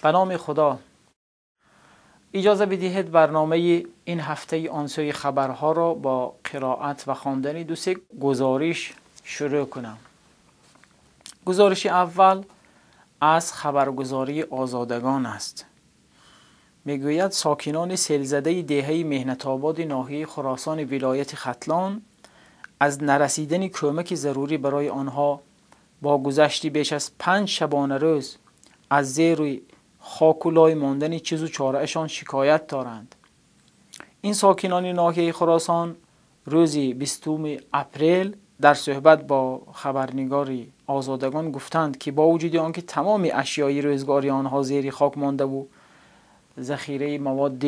به نام خدا. اجازه بدهید برنامه این هفته آنسوی خبرها را با قرائت و خواندن دو سه گزارش شروع کنم. گزارش اول از خبرگزاری آزادگان است. میگوید ساکنان سیلزده دهه مهنت‌آباد ناحیه خراسان ولایت ختلان از نرسیدن کمک ضروری برای آنها با گذشت بیش از 5 شبانه روز از زیر خاک و لای ماندن چیز و چاره‌شان شکایت دارند. این ساکنان ناحیه خراسان روز 20 اپریل در صحبت با خبرنگاری آزادگان گفتند که با وجود آنکه تمام اشیای روزگاری آنها زیر خاک مانده و ذخیره مواد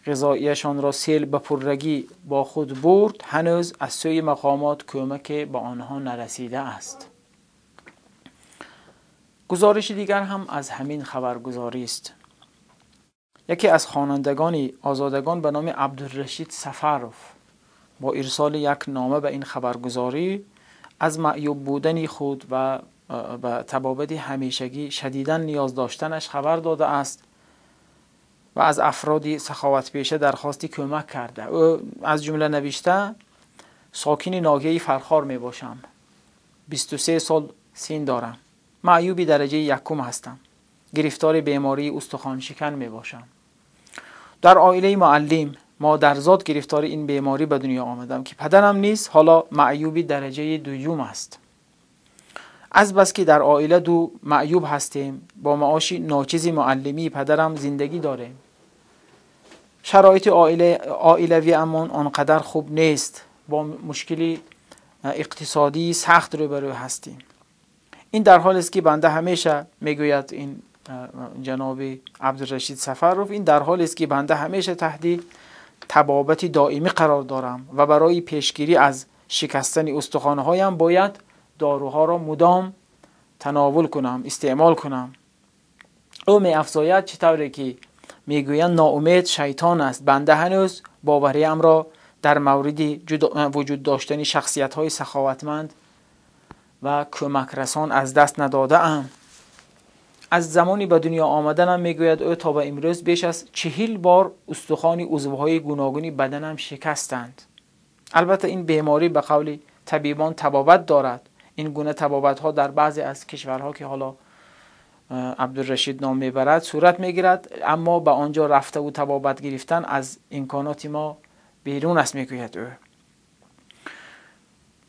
غذاییشان را سیل به پررگی با خود برد، هنوز از سوی مقامات کمک به آنها نرسیده است. گزارش دیگر هم از همین خبرگزاری است. یکی از خوانندگان آزادگان به نام عبدالرشید سفروف با ارسال یک نامه به این خبرگزاری از معیوب بودن خود و به تبابت همیشگی شدیداً نیاز داشتنش خبر داده است و از افراد سخاوت پیشه درخواستی کمک کرده. او از جمله نوشته: ساکن ناحیه فرخار می باشم، 23 سال سن دارم، معیوب درجه یکم هستم، گرفتار بیماری استخوان شکن می باشم. در عائله معلم مادرزاد گرفتار این بیماری به دنیا آمدم که پدرم نیست، حالا معیوب درجه دوم است. از بس که در عائله دو معیوب هستیم، با معاش ناچیز معلمی پدرم زندگی داریم. شرایط عائلوی امان آنقدر خوب نیست، با مشکلی اقتصادی سخت روبرو هستیم. این در حال است که بنده همیشه، میگوید این جناب عبدالرشید سفروف، این در حال است که بنده همیشه تحت تبابت دائمی قرار دارم و برای پیشگیری از شکستن استخوان‌هایم باید داروها را مدام تناول کنم، استعمال کنم. او می افزاید چطوری که میگویند ناامید شیطان است. بنده هنوز باوریم را در مورد وجود داشتن شخصیت‌های سخاوتمند و کمک رسان از دست نداده ام. از زمانی به دنیا آمدنم میگوید او تا به امروز بیش از 40 بار استخوان عضوهای گوناگون بدنم شکستند. البته این بیماری به قول طبیبان تبابت دارد. این گونه تبابت ها در بعضی از کشورها که حالا عبدالرشید نام میبرد صورت میگیرد، اما به آنجا رفته و تبابت گرفتن از امکانات ما بیرون است، میگوید او.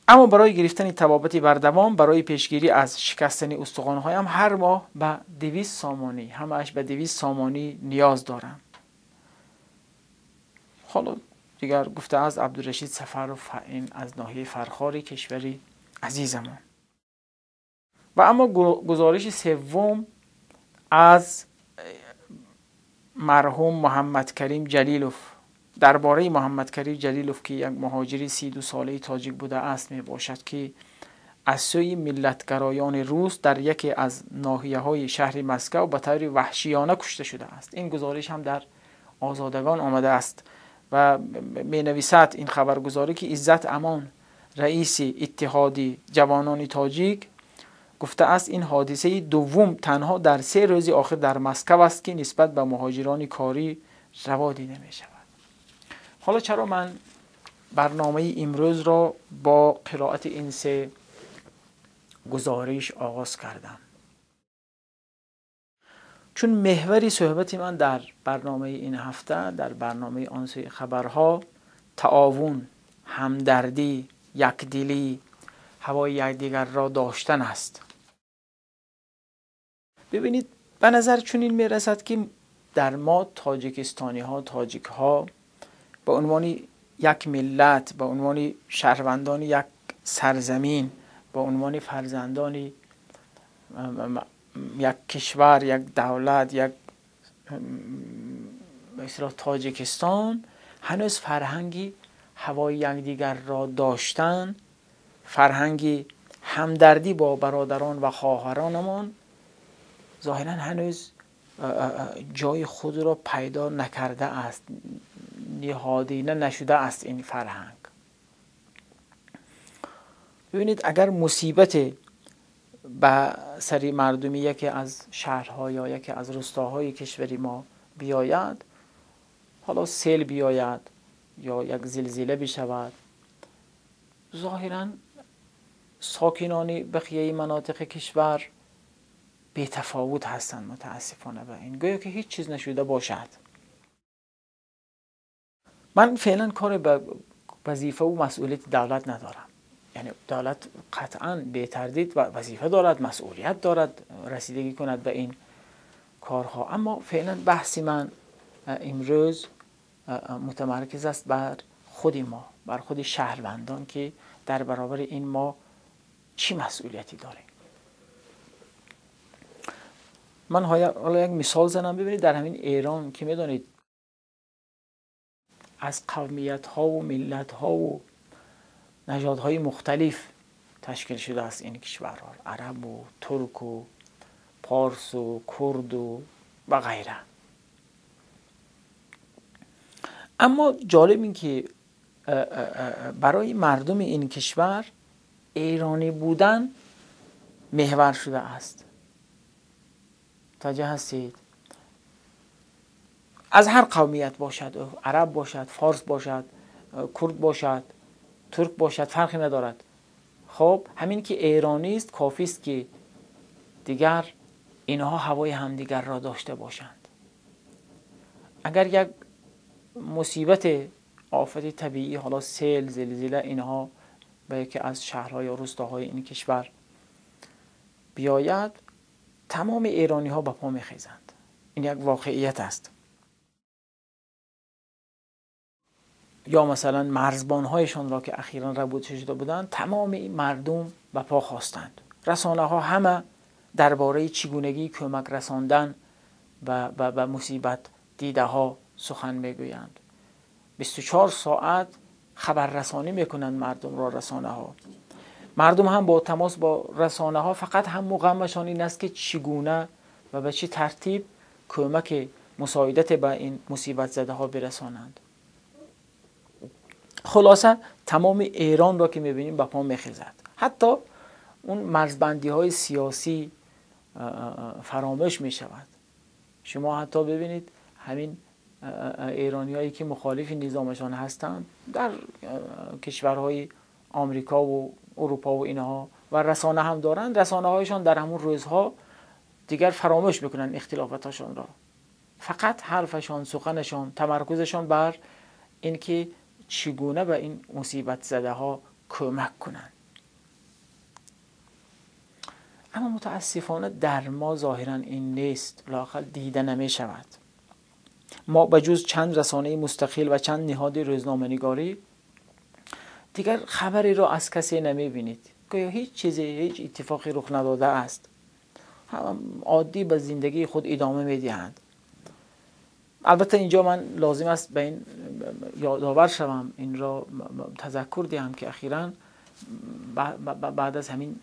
اما برای گرفتن تبابتی بردوام، برای پیشگیری از شکستن استخوان‌هایم هر ماه به 200 سامانی، همش به 200 سامانی نیاز دارم. حالا دیگر گفته از عبدالرشید سفروف، این از ناحیه فرخاری کشوری عزیزمان. و اما گزارش سوم از مرحوم محمد کریم جلیلوف درباره محمد کریم جلیلوف که یک مهاجر 32 ساله تاجیک بوده است می باشد که از سوی ملتگرایان روس در یکی از ناحیه‌های شهر مسکو به طور وحشیانه کشته شده است. این گزارش هم در آزادگان آمده است و می نویسد این خبرگزاری که عزت امان رئیس اتحاد جوانان تاجیک گفته است این حادثه دوم تنها در 3 روز آخر در مسکو است که نسبت به مهاجران کاری روا دیده می شود. حالا چرا من برنامه امروز را با قرائت این 3 گزارش آغاز کردم؟ چون محور صحبت من در برنامه این هفته، در برنامه آنسوی خبرها، تعاون، همدردی، یکدلی، هوای یکدیگر را داشتن است. ببینید، به نظر چنین میرسد که در ما تاجیکستانی ها، تاجیک ها به عنوان یک ملت، به عنوان شهروندان یک سرزمین، به عنوان فرزندان یک کشور، یک دولت، یک مثلا تاجیکستان، هنوز فرهنگی هوای یکدیگر را داشتن، فرهنگی همدردی با برادران و خواهرانمان ظاهرا هنوز جای خود را پیدا نکرده است، نهادینه نشده است این فرهنگ. ببینید، اگر مصیبت به سری مردمی یکی از شهرها یا یکی از روستاهای کشوری ما بیاید، حالا سیل بیاید یا یک زلزله بشود، ظاهراً ساکنان بقیه مناطق کشور بی‌تفاوت هستند متاسفانه به این، گویا که هیچ چیز نشده باشد. من فعلا کار به وظیفه و مسئولیت دولت ندارم. یعنی دولت قطعاً به تردید وظیفه دارد، مسئولیت دارد رسیدگی کند به این کارها، اما فعلا بحثی من امروز متمرکز است بر خود ما، بر خود شهروندان که در برابر این ما چی مسئولیتی داریم. من حالا یک مثال زنم. ببینید در همین ایران که میدونید از قومیت ها و ملت ها و نژادهای مختلف تشکیل شده است این کشورها، عرب و ترک و پارس و کرد و غیره. اما جالب این که برای مردم این کشور ایرانی بودن محور شده است. توجه هستید؟ از هر قومیت باشد، عرب باشد، فارس باشد، کرد باشد، ترک باشد، فرقی ندارد. خب همین که ایرانی است کافی است که دیگر اینها هوای همدیگر را داشته باشند. اگر یک مصیبت آفت طبیعی، حالا سیل، زلزله، اینها به یکی از شهرهای یا روستاهای این کشور بیاید، تمام ایرانی ها به پا میخیزند. این یک واقعیت است. یا مثلا مرزبان هایشان را که اخیراً ربوده شده بودند، تمام این مردم به پا خواستند. رسانه ها همه درباره چگونگی کمک رساندن به مصیبت دیده ها سخن میگویند. 24 ساعت خبررسانی میکنند مردم را رسانه ها. مردم هم با تماس با رسانه ها فقط هم مغمشان این است که چگونه و به چه ترتیب کمک مساعدت به این مصیبت زده ها برسانند. خلاصه تمام ایران را که میبینیم به پا میخیزد. حتی اون مرزبندی های سیاسی فراموش میشود. شما حتی ببینید همین ایرانی هایی که مخالف نظامشان هستند در کشورهای آمریکا و اروپا و اینها و رسانه هم دارند، رسانه هایشان در همون روزها دیگر فراموش میکنن اختلافاتشان را. فقط حرفشان، سخنشان، تمرکزشان بر اینکه چگونه به این مصیبت زده ها کمک کنند. اما متاسفانه در ما ظاهرا این نیست، لااقل دیده نمی شود. ما بجز چند رسانه مستقل و چند نهاد روزنامه‌نگاری دیگر خبری را از کسی نمی بینید. گویا هیچ چیزی، هیچ اتفاقی رخ نداده است. عادی به زندگی خود ادامه میدهند. البته اینجا من لازم است به این یادآور شوم، این را تذکر دهم که اخیراً بعد از همین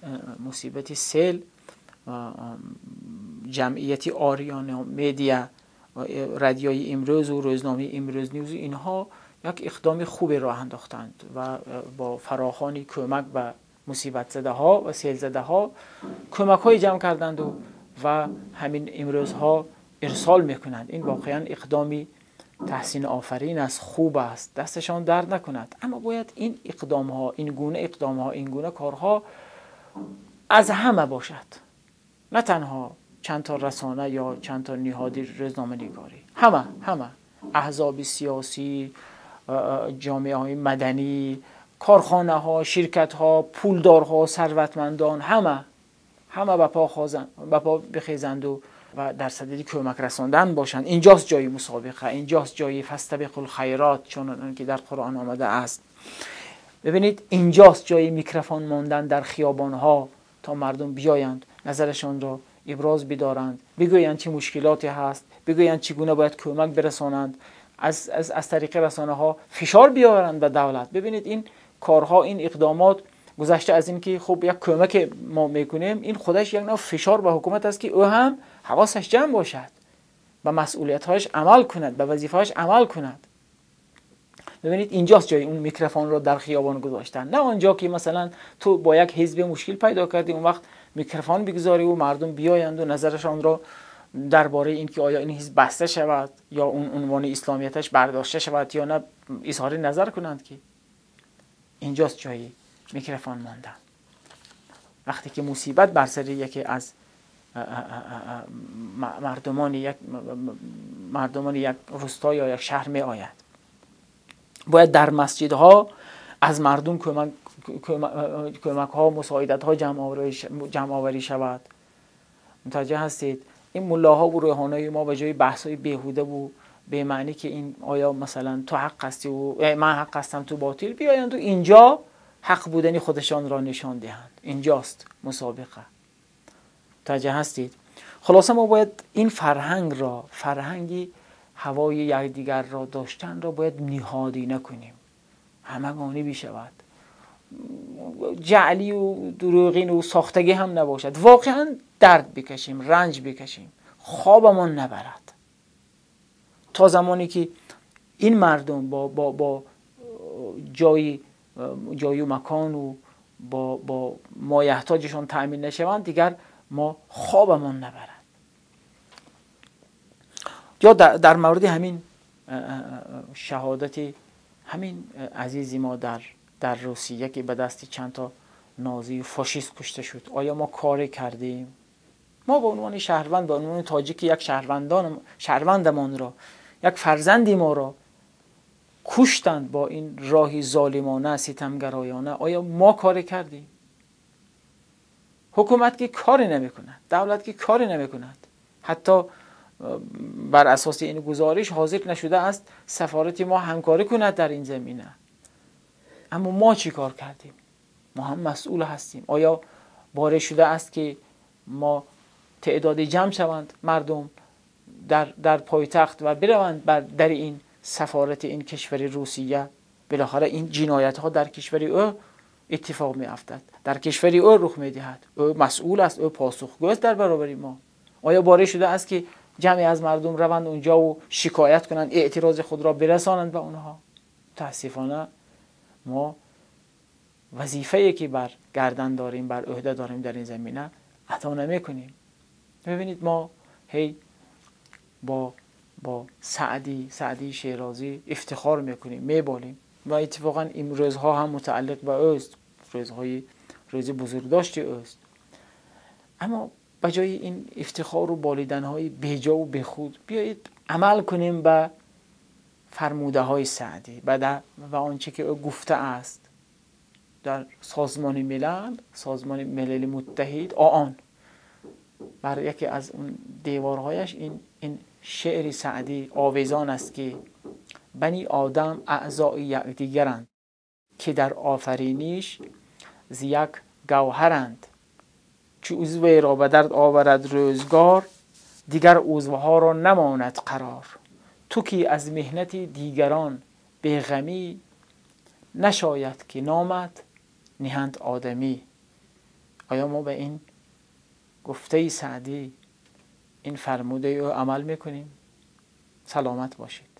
مصیبت سیل جمعیتی آریانا میدیا و رادیوی امروز و روزنامه امروز نیوز اینها یک اقدام خوبی راه انداختند و با فراخوان کمک به مصیبت زده ها و سیل زده ها کمک های جمع کردند و همین امروزها ارسال میکنند. این واقعا اقدامی تحسین آفرین است، خوب است، دستشان درد نکند. اما باید این اقدام ها، این گونه اقدام ها، این گونه کارها از همه باشد، نه تنها چند تا رسانه یا چند تا نهاد روزنامه‌نگاری. همه احزاب سیاسی، جامعه های مدنی، کارخانه ها، شرکت ها، پولدارها، ثروتمندان، همه به پا بخیزند و در صدد کمک رساندن باشند. اینجاست جای مسابقه، اینجاست جای فاستبقوا الخیرات چون که در قرآن آمده است. ببینید اینجاست جای میکروفون ماندن در خیابان ها تا مردم بیایند نظرشان را ابراز بدارند، بگویند چه مشکلاتی هست، بگویند چگونه باید کمک برسانند، از طریق رسانه ها فشار بیاورند به دولت. ببینید این کارها، این اقدامات گذشته از این که خب یک کمک ما میکنیم، این خودش یک نوع فشار به حکومت است که او هم حواسش جمع باشد، به مسئولیت‌هاش عمل کند، به وظیفه‌اش عمل کند. ببینید اینجاست جای اون میکروفون رو در خیابان گذاشتن، نه آنجا که مثلا تو با یک حزب مشکل پیدا کردی اون وقت میکروفون بگذاری و مردم بیایند و نظرشان را درباره این که آیا این حزب بسته شود یا اون عنوان اسلامیتش برداشته شود یا نه اظهار نظر کنند. که اینجاست جای میکروفون ماندن. وقتی که مصیبت بر سر یکی از مردمان یک روستا یا یک شهر می آید، باید در مسجدها از مردم کمک ها، مساعدت ها جمع آوری شود. متوجه هستید؟ این ملاها و روحانای ما به جای بحث های بیهوده و به معنی که این آیا مثلا تو حق هستی و من حق هستم تو باطل، بیایند و اینجا حق بودنی خودشان را نشان دهند. اینجاست مسابقه. متوجه هستید؟ خلاصه ما باید این فرهنگی هوای یکدیگر را داشتن را باید نهادی نکنیم، همگانی بشود، جعلی و دروغین و ساختگی هم نباشد، واقعا درد بکشیم، رنج بکشیم، خوابمان نبرد. تا زمانی که این مردم با جای و مکان و با مایحتاجشان تأمین نشوند، دیگر ما خوابمان نبرد. یا در مورد همین شهادت همین عزیزی ما در روسیه که به دست چند تا نازی و فاشیست کشته شد، آیا ما کاری کردیم؟ ما به عنوان شهروند، به عنوان تاجیک، یک شهروندمان را، یک فرزندی ما را کشتند با این راهی ظالمانه ستمگرایانه، آیا ما کاری کردیم؟ حکومت که کاری نمی کند، دولت که کاری نمی کند، حتی بر اساس این گزارش حاضر نشده است سفارت ما همکاری کند در این زمینه. اما ما چی کار کردیم؟ ما هم مسئول هستیم. آیا باره شده است که ما تعداد جمع شوند مردم در پایتخت و بروند در این سفارت این کشور روسیه؟ بالاخره این جنایت ها در کشور او اتفاق می افتد، در کشور او رخ می دهد، او مسئول است، او پاسخگو است در برابر ما. آیا باره شده است که جمعی از مردم روند اونجا و شکایت کنند، اعتراض خود را برسانند به اونها؟ متاسفانه ما وظیفه‌ای که بر گردن داریم، بر عهده داریم در این زمینه ادا نمی‌کنیم. ببینید ما هی با سعدی شیرازی افتخار میکنیم، میبالیم و اتفاقا این روزها هم متعلق به اوست، روز بزرگداشت اوست. اما بجای این افتخار و بالیدن‌های بیجا و بیخود، بیایید عمل کنیم به فرموده های سعدی و آنچه که او گفته است در سازمان ملل متحد. آن بر یکی از اون دیوارهایش این شعر سعدی آویزان است که بنی آدم اعضای یکدیگرند که در آفرینش ز یک گوهرند، چو عضو را به درد آورد روزگار دیگر عضوها را نماند قرار. تو که از مهنت دیگران بیغمی نشاید که نامت نهند آدمی. آیا ما به این گفته سعدی، این فرموده او عمل میکنیم؟ سلامت باشید.